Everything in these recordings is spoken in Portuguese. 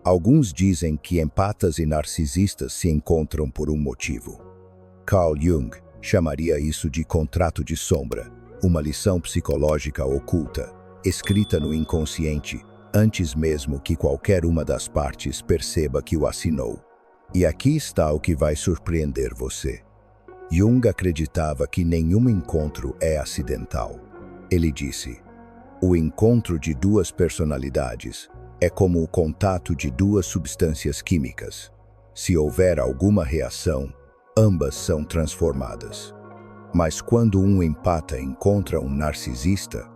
Alguns dizem que empatas e narcisistas se encontram por um motivo. Carl Jung chamaria isso de contrato de sombra, uma lição psicológica oculta, escrita no inconsciente, antes mesmo que qualquer uma das partes perceba que o assinou. E aqui está o que vai surpreender você. Jung acreditava que nenhum encontro é acidental. Ele disse: o encontro de duas personalidades é como o contato de duas substâncias químicas. Se houver alguma reação, ambas são transformadas. Mas quando um empata encontra um narcisista,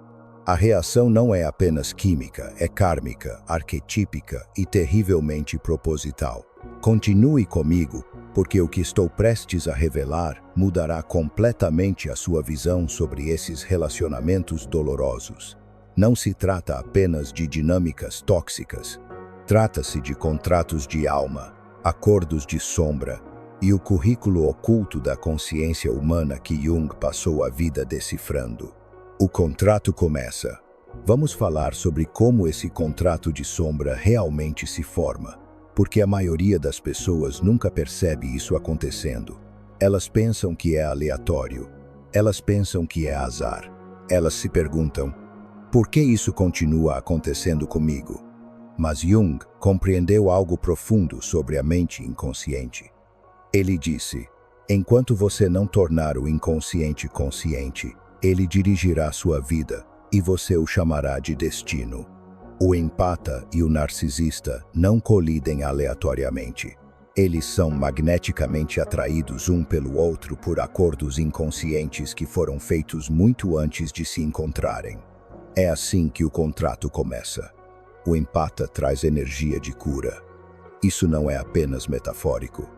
a reação não é apenas química, é kármica, arquetípica e terrivelmente proposital. Continue comigo, porque o que estou prestes a revelar mudará completamente a sua visão sobre esses relacionamentos dolorosos. Não se trata apenas de dinâmicas tóxicas. Trata-se de contratos de alma, acordos de sombra e o currículo oculto da consciência humana que Jung passou a vida decifrando. O contrato começa. Vamos falar sobre como esse contrato de sombra realmente se forma, porque a maioria das pessoas nunca percebe isso acontecendo. Elas pensam que é aleatório. Elas pensam que é azar. Elas se perguntam: por que isso continua acontecendo comigo? Mas Jung compreendeu algo profundo sobre a mente inconsciente. Ele disse: enquanto você não tornar o inconsciente consciente, ele dirigirá sua vida e você o chamará de destino. O empata e o narcisista não colidem aleatoriamente. Eles são magneticamente atraídos um pelo outro por acordos inconscientes que foram feitos muito antes de se encontrarem. É assim que o contrato começa. O empata traz energia de cura. Isso não é apenas metafórico.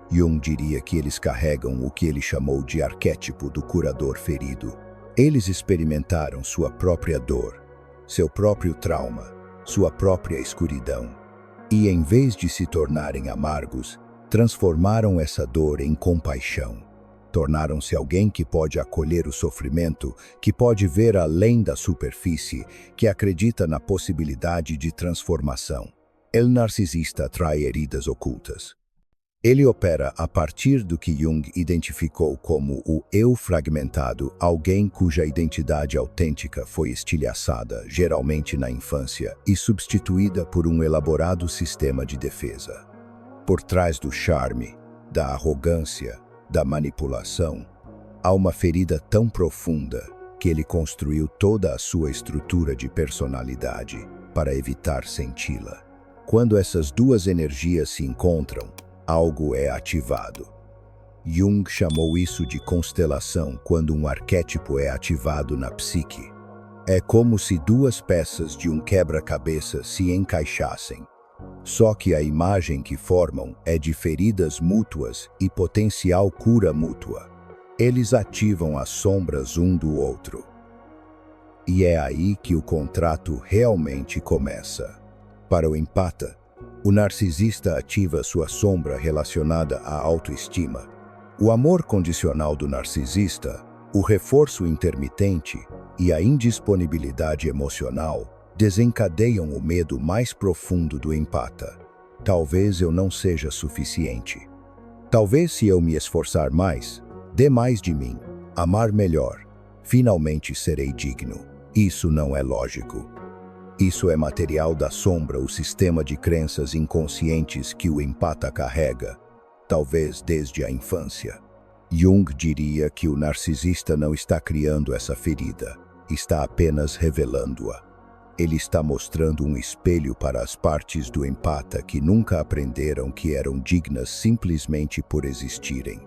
Jung diria que eles carregam o que ele chamou de arquétipo do curador ferido. Eles experimentaram sua própria dor, seu próprio trauma, sua própria escuridão. E em vez de se tornarem amargos, transformaram essa dor em compaixão. Tornaram-se alguém que pode acolher o sofrimento, que pode ver além da superfície, que acredita na possibilidade de transformação. O narcisista atrai heridas ocultas. Ele opera a partir do que Jung identificou como o eu fragmentado, alguém cuja identidade autêntica foi estilhaçada, geralmente na infância, e substituída por um elaborado sistema de defesa. Por trás do charme, da arrogância, da manipulação, há uma ferida tão profunda que ele construiu toda a sua estrutura de personalidade para evitar senti-la. Quando essas duas energias se encontram, algo é ativado. Jung chamou isso de constelação quando um arquétipo é ativado na psique. É como se duas peças de um quebra-cabeça se encaixassem. Só que a imagem que formam é de feridas mútuas e potencial cura mútua. Eles ativam as sombras um do outro. E é aí que o contrato realmente começa. Para o empata, o narcisista ativa sua sombra relacionada à autoestima. O amor condicional do narcisista, o reforço intermitente e a indisponibilidade emocional desencadeiam o medo mais profundo do empata. Talvez eu não seja suficiente. Talvez, se eu me esforçar mais, dê mais de mim, amar melhor, finalmente serei digno. Isso não é lógico. Isso é material da sombra, o sistema de crenças inconscientes que o empata carrega, talvez desde a infância. Jung diria que o narcisista não está criando essa ferida, está apenas revelando-a. Ele está mostrando um espelho para as partes do empata que nunca aprenderam que eram dignas simplesmente por existirem.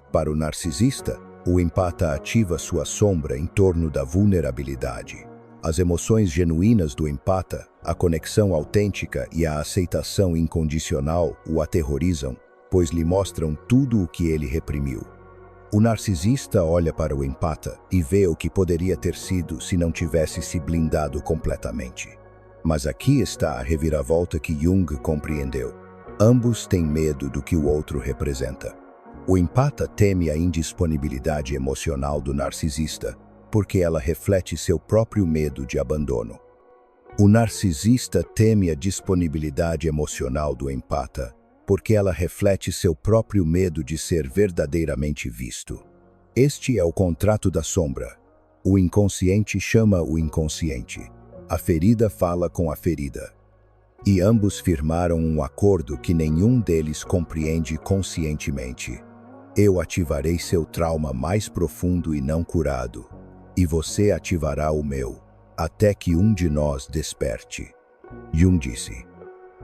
Para o narcisista, o empata ativa sua sombra em torno da vulnerabilidade. As emoções genuínas do empata, a conexão autêntica e a aceitação incondicional o aterrorizam, pois lhe mostram tudo o que ele reprimiu. O narcisista olha para o empata e vê o que poderia ter sido se não tivesse se blindado completamente. Mas aqui está a reviravolta que Jung compreendeu. Ambos têm medo do que o outro representa. O empata teme a indisponibilidade emocional do narcisista, porque ela reflete seu próprio medo de abandono. O narcisista teme a disponibilidade emocional do empata, porque ela reflete seu próprio medo de ser verdadeiramente visto. Este é o contrato da sombra. O inconsciente chama o inconsciente. A ferida fala com a ferida. E ambos firmaram um acordo que nenhum deles compreende conscientemente. Eu ativarei seu trauma mais profundo e não curado, e você ativará o meu, até que um de nós desperte. Jung disse: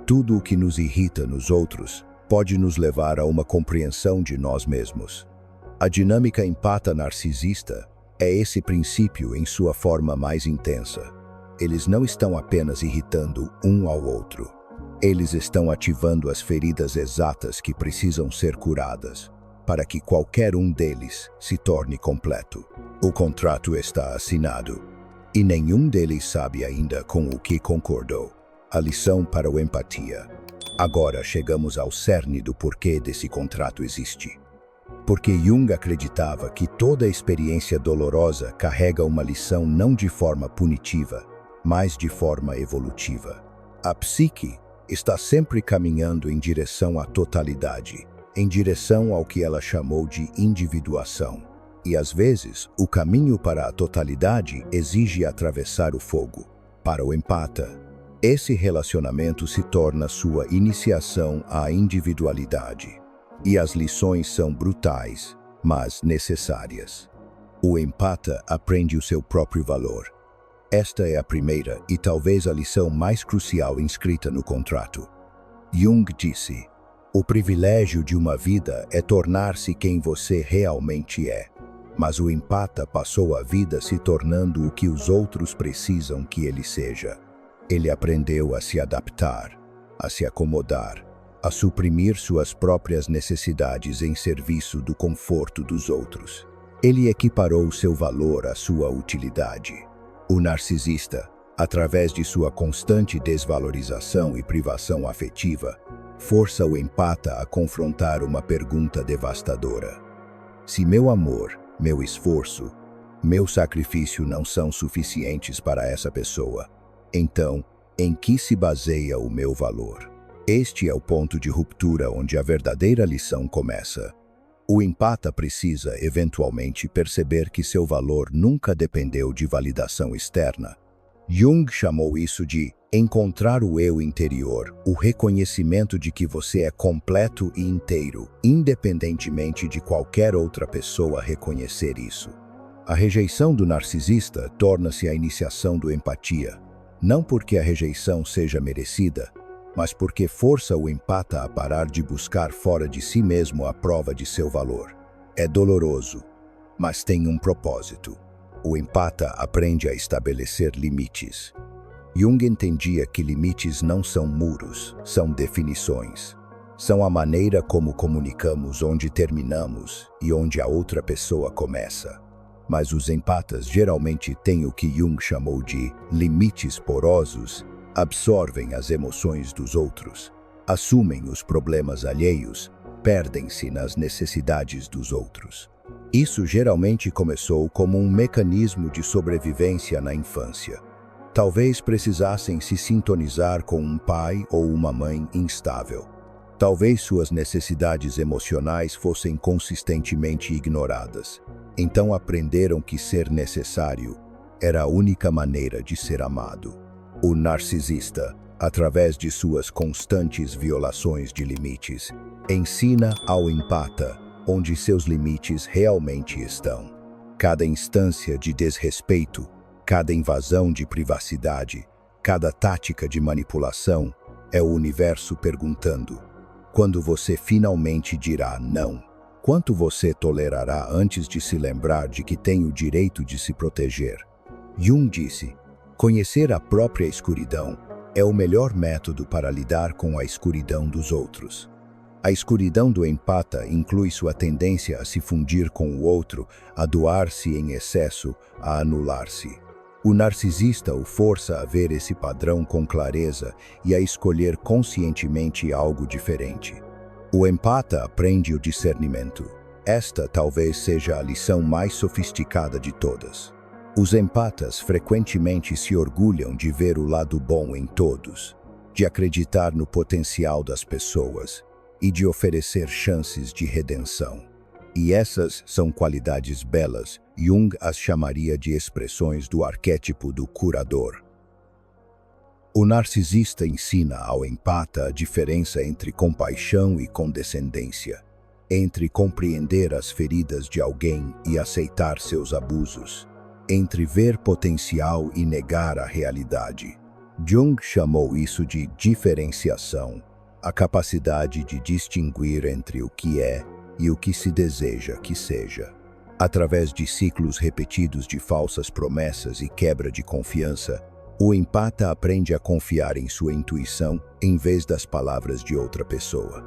tudo o que nos irrita nos outros pode nos levar a uma compreensão de nós mesmos. A dinâmica empata narcisista é esse princípio em sua forma mais intensa. Eles não estão apenas irritando um ao outro. Eles estão ativando as feridas exatas que precisam ser curadas, para que qualquer um deles se torne completo. O contrato está assinado, e nenhum deles sabe ainda com o que concordou. A lição para o empatia. Agora chegamos ao cerne do porquê desse contrato existe. Porque Jung acreditava que toda experiência dolorosa carrega uma lição não de forma punitiva, mas de forma evolutiva. A psique está sempre caminhando em direção à totalidade, em direção ao que ela chamou de individuação. E às vezes, o caminho para a totalidade exige atravessar o fogo. Para o empata, esse relacionamento se torna sua iniciação à individualidade. E as lições são brutais, mas necessárias. O empata aprende o seu próprio valor. Esta é a primeira e talvez a lição mais crucial inscrita no contrato. Jung disse: o privilégio de uma vida é tornar-se quem você realmente é. Mas o empata passou a vida se tornando o que os outros precisam que ele seja. Ele aprendeu a se adaptar, a se acomodar, a suprimir suas próprias necessidades em serviço do conforto dos outros. Ele equiparou seu valor à sua utilidade. O narcisista, através de sua constante desvalorização e privação afetiva, força o empata a confrontar uma pergunta devastadora. Se meu amor, meu esforço, meu sacrifício não são suficientes para essa pessoa, então, em que se baseia o meu valor? Este é o ponto de ruptura onde a verdadeira lição começa. O empata precisa, eventualmente, perceber que seu valor nunca dependeu de validação externa. Jung chamou isso de encontrar o eu interior, o reconhecimento de que você é completo e inteiro, independentemente de qualquer outra pessoa reconhecer isso. A rejeição do narcisista torna-se a iniciação do empatia, não porque a rejeição seja merecida, mas porque força o empata a parar de buscar fora de si mesmo a prova de seu valor. É doloroso, mas tem um propósito. O empata aprende a estabelecer limites. Jung entendia que limites não são muros, são definições. São a maneira como comunicamos onde terminamos e onde a outra pessoa começa. Mas os empatas geralmente têm o que Jung chamou de limites porosos, absorvem as emoções dos outros, assumem os problemas alheios, perdem-se nas necessidades dos outros. Isso geralmente começou como um mecanismo de sobrevivência na infância. Talvez precisassem se sintonizar com um pai ou uma mãe instável. Talvez suas necessidades emocionais fossem consistentemente ignoradas. Então aprenderam que ser necessário era a única maneira de ser amado. O narcisista, através de suas constantes violações de limites, ensina ao empata onde seus limites realmente estão. Cada instância de desrespeito, cada invasão de privacidade, cada tática de manipulação é o universo perguntando: quando você finalmente dirá não? Quanto você tolerará antes de se lembrar de que tem o direito de se proteger? Jung disse: conhecer a própria escuridão é o melhor método para lidar com a escuridão dos outros. A escuridão do empata inclui sua tendência a se fundir com o outro, a doar-se em excesso, a anular-se. O narcisista o força a ver esse padrão com clareza e a escolher conscientemente algo diferente. O empata aprende o discernimento. Esta talvez seja a lição mais sofisticada de todas. Os empatas frequentemente se orgulham de ver o lado bom em todos, de acreditar no potencial das pessoas e de oferecer chances de redenção. E essas são qualidades belas. Jung as chamaria de expressões do arquétipo do curador. O narcisista ensina ao empata a diferença entre compaixão e condescendência, entre compreender as feridas de alguém e aceitar seus abusos, entre ver potencial e negar a realidade. Jung chamou isso de diferenciação, a capacidade de distinguir entre o que é e o que se deseja que seja. Através de ciclos repetidos de falsas promessas e quebra de confiança, o empata aprende a confiar em sua intuição em vez das palavras de outra pessoa.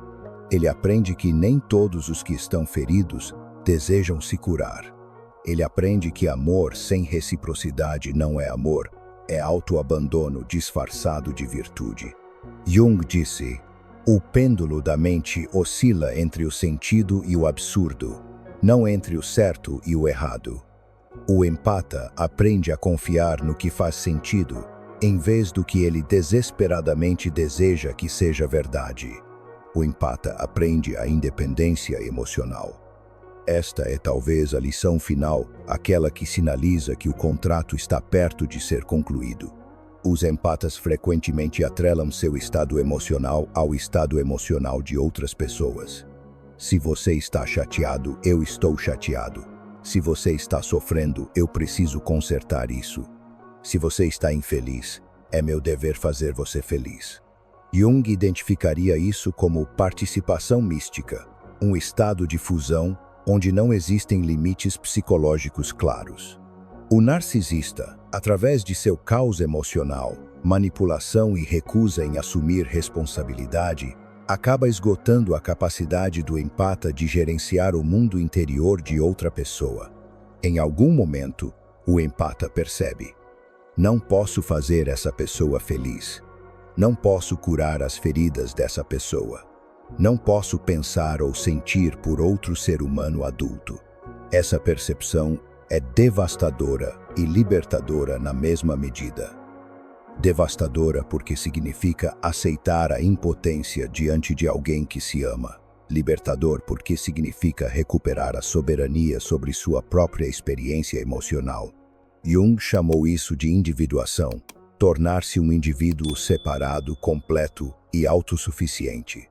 Ele aprende que nem todos os que estão feridos desejam se curar. Ele aprende que amor sem reciprocidade não é amor, é autoabandono disfarçado de virtude. Jung disse: o pêndulo da mente oscila entre o sentido e o absurdo, não entre o certo e o errado. O empata aprende a confiar no que faz sentido, em vez do que ele desesperadamente deseja que seja verdade. O empata aprende a independência emocional. Esta é talvez a lição final, aquela que sinaliza que o contrato está perto de ser concluído. Os empatas frequentemente atrelam seu estado emocional ao estado emocional de outras pessoas. Se você está chateado, eu estou chateado. Se você está sofrendo, eu preciso consertar isso. Se você está infeliz, é meu dever fazer você feliz. Jung identificaria isso como participação mística, um estado de fusão onde não existem limites psicológicos claros. O narcisista, através de seu caos emocional, manipulação e recusa em assumir responsabilidade, acaba esgotando a capacidade do empata de gerenciar o mundo interior de outra pessoa. Em algum momento, o empata percebe: não posso fazer essa pessoa feliz. Não posso curar as feridas dessa pessoa. Não posso pensar ou sentir por outro ser humano adulto. Essa percepção é devastadora e libertadora na mesma medida. Devastadora porque significa aceitar a impotência diante de alguém que se ama. Libertador porque significa recuperar a soberania sobre sua própria experiência emocional. Jung chamou isso de individuação, tornar-se um indivíduo separado, completo e autossuficiente.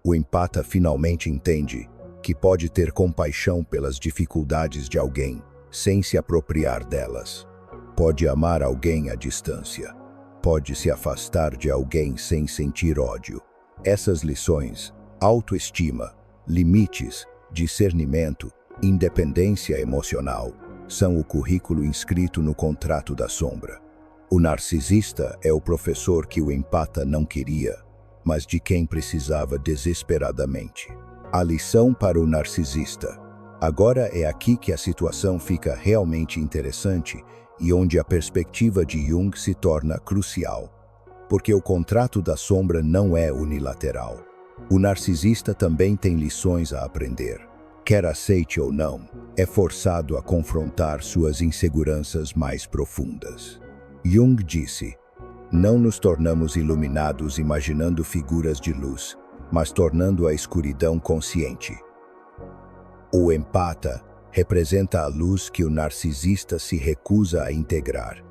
O empata finalmente entende que pode ter compaixão pelas dificuldades de alguém sem se apropriar delas. Pode amar alguém à distância. Pode se afastar de alguém sem sentir ódio. Essas lições, autoestima, limites, discernimento, independência emocional, são o currículo inscrito no contrato da sombra. O narcisista é o professor que o empata não queria, mas de quem precisava desesperadamente. A lição para o narcisista. Agora é aqui que a situação fica realmente interessante e onde a perspectiva de Jung se torna crucial, porque o contrato da sombra não é unilateral. O narcisista também tem lições a aprender. Quer aceite ou não, é forçado a confrontar suas inseguranças mais profundas. Jung disse: não nos tornamos iluminados imaginando figuras de luz, mas tornando a escuridão consciente. O empata representa a luz que o narcisista se recusa a integrar,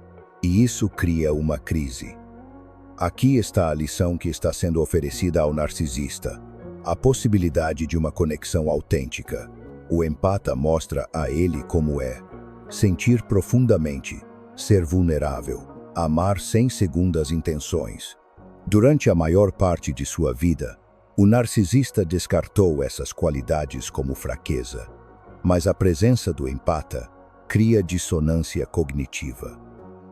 e isso cria uma crise. Aqui está a lição que está sendo oferecida ao narcisista: a possibilidade de uma conexão autêntica. O empata mostra a ele como é: sentir profundamente, ser vulnerável, amar sem segundas intenções. Durante a maior parte de sua vida, o narcisista descartou essas qualidades como fraqueza, mas a presença do empata cria dissonância cognitiva.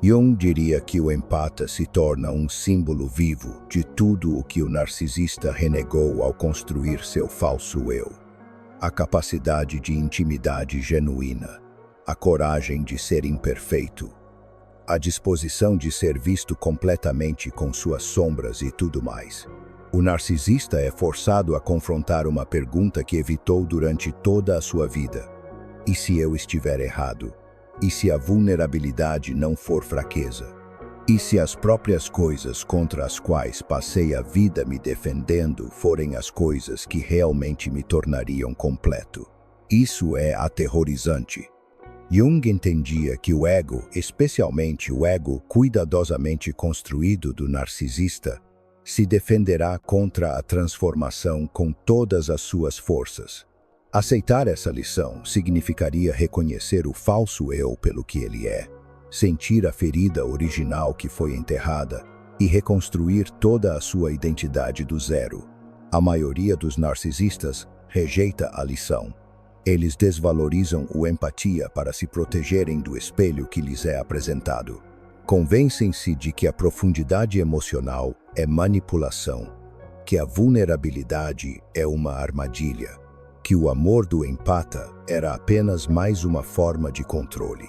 Jung diria que o empata se torna um símbolo vivo de tudo o que o narcisista renegou ao construir seu falso eu. A capacidade de intimidade genuína, a coragem de ser imperfeito, a disposição de ser visto completamente com suas sombras e tudo mais. O narcisista é forçado a confrontar uma pergunta que evitou durante toda a sua vida: e se eu estiver errado? E se a vulnerabilidade não for fraqueza? E se as próprias coisas contra as quais passei a vida me defendendo forem as coisas que realmente me tornariam completo? Isso é aterrorizante. Jung entendia que o ego, especialmente o ego cuidadosamente construído do narcisista, se defenderá contra a transformação com todas as suas forças. Aceitar essa lição significaria reconhecer o falso eu pelo que ele é, sentir a ferida original que foi enterrada e reconstruir toda a sua identidade do zero. A maioria dos narcisistas rejeita a lição. Eles desvalorizam a empatia para se protegerem do espelho que lhes é apresentado. Convencem-se de que a profundidade emocional é manipulação, que a vulnerabilidade é uma armadilha, que o amor do empata era apenas mais uma forma de controle.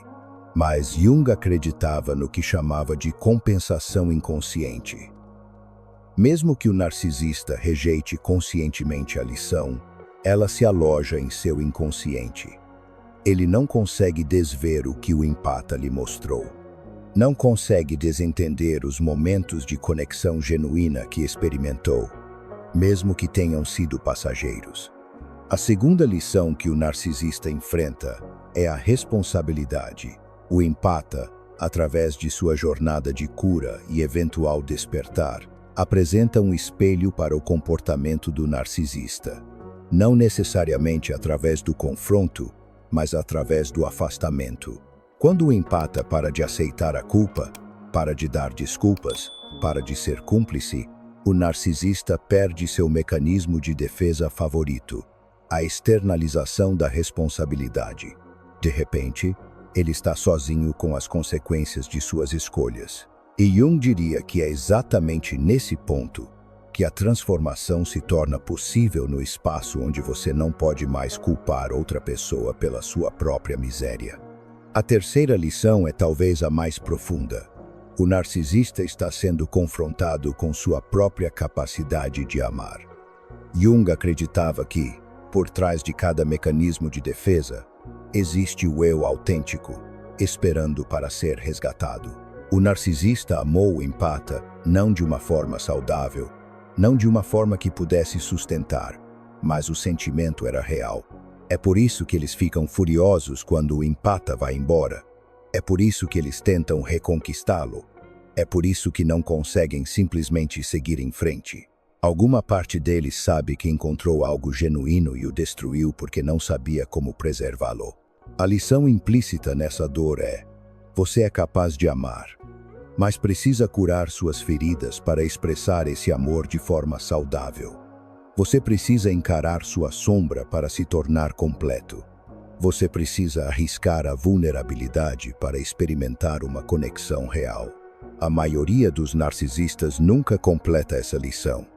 Mas Jung acreditava no que chamava de compensação inconsciente. Mesmo que o narcisista rejeite conscientemente a lição, ela se aloja em seu inconsciente. Ele não consegue desver o que o empata lhe mostrou. Não consegue desentender os momentos de conexão genuína que experimentou, mesmo que tenham sido passageiros. A segunda lição que o narcisista enfrenta é a responsabilidade. O empata, através de sua jornada de cura e eventual despertar, apresenta um espelho para o comportamento do narcisista. Não necessariamente através do confronto, mas através do afastamento. Quando o empata para de aceitar a culpa, para de dar desculpas, para de ser cúmplice, o narcisista perde seu mecanismo de defesa favorito, a externalização da responsabilidade. De repente, ele está sozinho com as consequências de suas escolhas. E Jung diria que é exatamente nesse ponto que a transformação se torna possível no espaço onde você não pode mais culpar outra pessoa pela sua própria miséria. A terceira lição é talvez a mais profunda. O narcisista está sendo confrontado com sua própria capacidade de amar. Jung acreditava que, por trás de cada mecanismo de defesa, existe o eu autêntico, esperando para ser resgatado. O narcisista amou o empata não de uma forma saudável, não de uma forma que pudesse sustentar, mas o sentimento era real. É por isso que eles ficam furiosos quando o empata vai embora. É por isso que eles tentam reconquistá-lo. É por isso que não conseguem simplesmente seguir em frente. Alguma parte deles sabe que encontrou algo genuíno e o destruiu porque não sabia como preservá-lo. A lição implícita nessa dor é: você é capaz de amar, mas precisa curar suas feridas para expressar esse amor de forma saudável. Você precisa encarar sua sombra para se tornar completo. Você precisa arriscar a vulnerabilidade para experimentar uma conexão real. A maioria dos narcisistas nunca completa essa lição.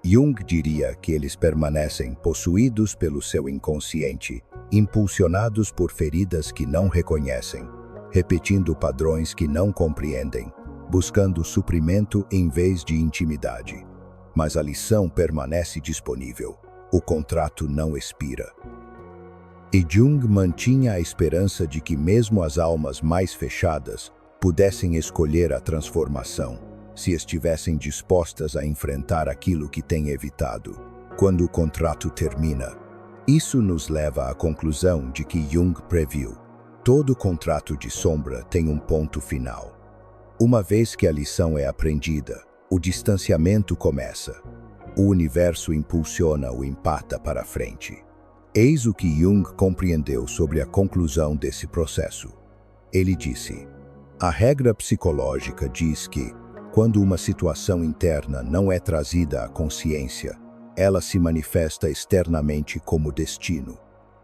Jung diria que eles permanecem possuídos pelo seu inconsciente, impulsionados por feridas que não reconhecem, repetindo padrões que não compreendem, buscando suprimento em vez de intimidade. Mas a lição permanece disponível. O contrato não expira. E Jung mantinha a esperança de que mesmo as almas mais fechadas pudessem escolher a transformação, se estivessem dispostas a enfrentar aquilo que têm evitado. Quando o contrato termina, isso nos leva à conclusão de que Jung previu: todo contrato de sombra tem um ponto final. Uma vez que a lição é aprendida, o distanciamento começa. O universo impulsiona o empata para frente. Eis o que Jung compreendeu sobre a conclusão desse processo. Ele disse: a regra psicológica diz que, quando uma situação interna não é trazida à consciência, ela se manifesta externamente como destino.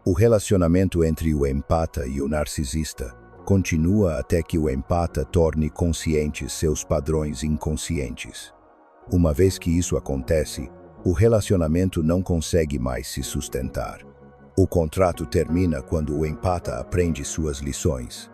O relacionamento entre o empata e o narcisista continua até que o empata torne conscientes seus padrões inconscientes. Uma vez que isso acontece, o relacionamento não consegue mais se sustentar. O contrato termina quando o empata aprende suas lições.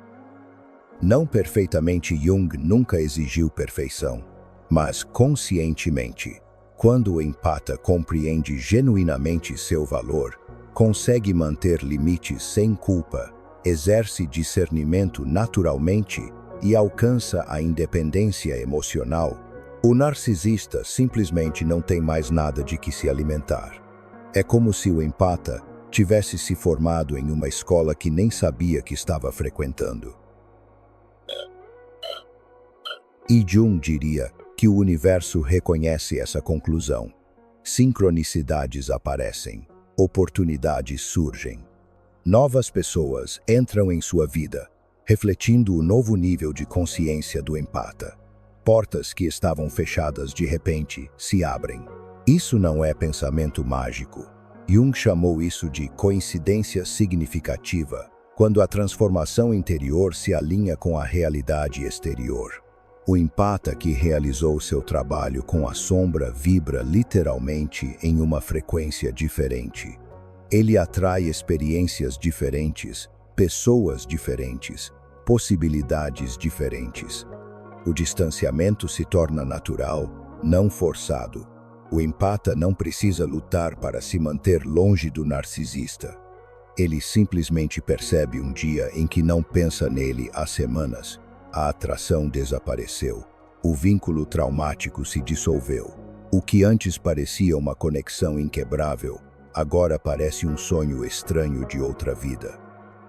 Não perfeitamente, Jung nunca exigiu perfeição, mas conscientemente, quando o empata compreende genuinamente seu valor, consegue manter limites sem culpa exerce discernimento naturalmente e alcança a independência emocional, o narcisista simplesmente não tem mais nada de que se alimentar. É como se o empata tivesse se formado em uma escola que nem sabia que estava frequentando. E Jung diria que o universo reconhece essa conclusão. Sincronicidades aparecem, oportunidades surgem. Novas pessoas entram em sua vida, refletindo o novo nível de consciência do empata. Portas que estavam fechadas de repente se abrem. Isso não é pensamento mágico. Jung chamou isso de coincidência significativa, quando a transformação interior se alinha com a realidade exterior. O empata que realizou seu trabalho com a sombra vibra literalmente em uma frequência diferente. Ele atrai experiências diferentes, pessoas diferentes, possibilidades diferentes. O distanciamento se torna natural, não forçado. O empata não precisa lutar para se manter longe do narcisista. Ele simplesmente percebe um dia em que não pensa nele há semanas. A atração desapareceu. O vínculo traumático se dissolveu. O que antes parecia uma conexão inquebrável, agora parece um sonho estranho de outra vida.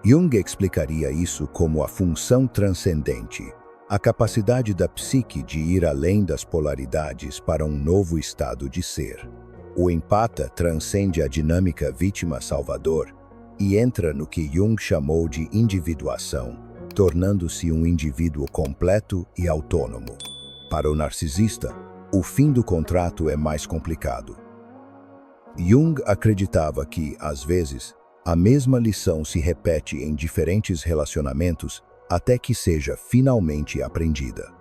Jung explicaria isso como a função transcendente, a capacidade da psique de ir além das polaridades para um novo estado de ser. O empata transcende a dinâmica vítima-salvador e entra no que Jung chamou de individuação, tornando-se um indivíduo completo e autônomo. Para o narcisista, o fim do contrato é mais complicado. Jung acreditava que, às vezes, a mesma lição se repete em diferentes relacionamentos até que seja finalmente aprendida.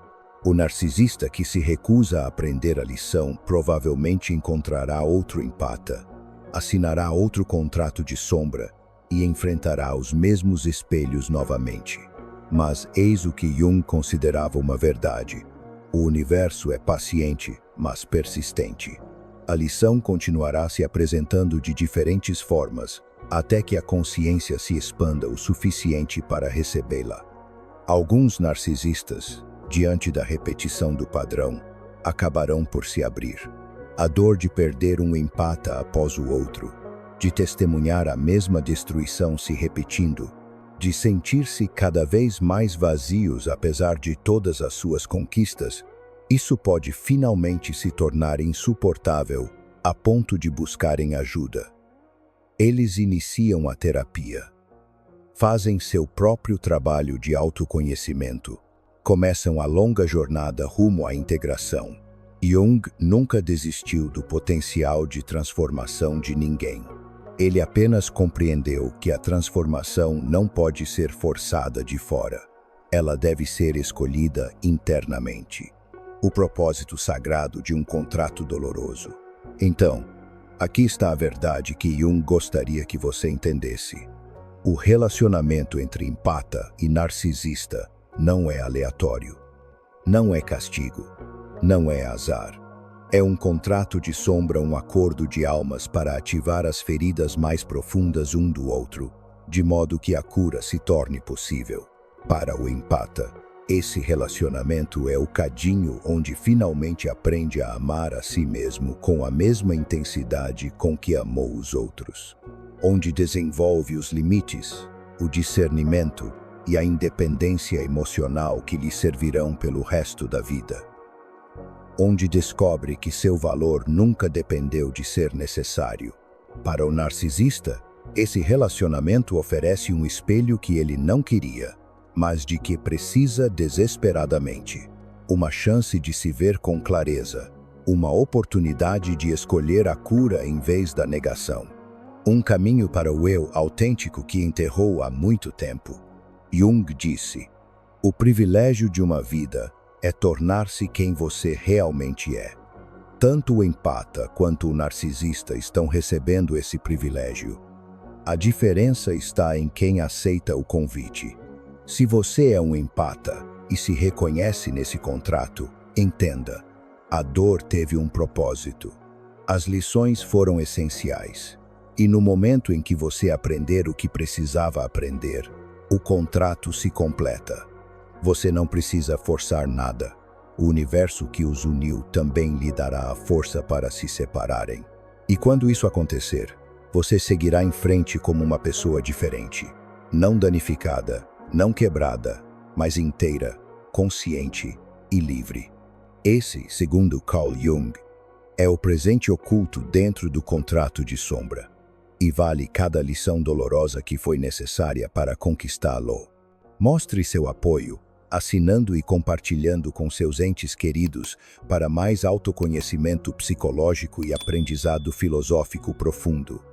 O narcisista que se recusa a aprender a lição provavelmente encontrará outro empata, assinará outro contrato de sombra e enfrentará os mesmos espelhos novamente. Mas eis o que Jung considerava uma verdade. O universo é paciente, mas persistente. A lição continuará se apresentando de diferentes formas, até que a consciência se expanda o suficiente para recebê-la. Alguns narcisistas, diante da repetição do padrão, acabarão por se abrir. A dor de perder um empata após o outro, de testemunhar a mesma destruição se repetindo, de sentir-se cada vez mais vazios apesar de todas as suas conquistas, isso pode finalmente se tornar insuportável a ponto de buscarem ajuda. Eles iniciam a terapia. Fazem seu próprio trabalho de autoconhecimento. Começam a longa jornada rumo à integração. Jung nunca desistiu do potencial de transformação de ninguém. Ele apenas compreendeu que a transformação não pode ser forçada de fora. Ela deve ser escolhida internamente. O propósito sagrado de um contrato doloroso. Então, aqui está a verdade que Jung gostaria que você entendesse. O relacionamento entre empata e narcisista não é aleatório. Não é castigo. Não é azar. É um contrato de sombra, um acordo de almas para ativar as feridas mais profundas um do outro, de modo que a cura se torne possível. Para o empata, esse relacionamento é o cadinho onde finalmente aprende a amar a si mesmo com a mesma intensidade com que amou os outros. Onde desenvolve os limites, o discernimento e a independência emocional que lhe servirão pelo resto da vida. Onde descobre que seu valor nunca dependeu de ser necessário. Para o narcisista, esse relacionamento oferece um espelho que ele não queria, mas de que precisa desesperadamente. Uma chance de se ver com clareza, uma oportunidade de escolher a cura em vez da negação. Um caminho para o eu autêntico que enterrou há muito tempo. Jung disse: o privilégio de uma vida é tornar-se quem você realmente é. Tanto o empata quanto o narcisista estão recebendo esse privilégio. A diferença está em quem aceita o convite. Se você é um empata e se reconhece nesse contrato, entenda: a dor teve um propósito. As lições foram essenciais. E no momento em que você aprender o que precisava aprender, O contrato se completa. Você não precisa forçar nada. O universo que os uniu também lhe dará a força para se separarem. E quando isso acontecer, você seguirá em frente como uma pessoa diferente. Não danificada, não quebrada, mas inteira, consciente e livre. Esse, segundo Carl Jung, é o presente oculto dentro do contrato de sombra. E vale cada lição dolorosa que foi necessária para conquistá-lo. Mostre seu apoio, assinando e compartilhando com seus entes queridos para mais autoconhecimento psicológico e aprendizado filosófico profundo.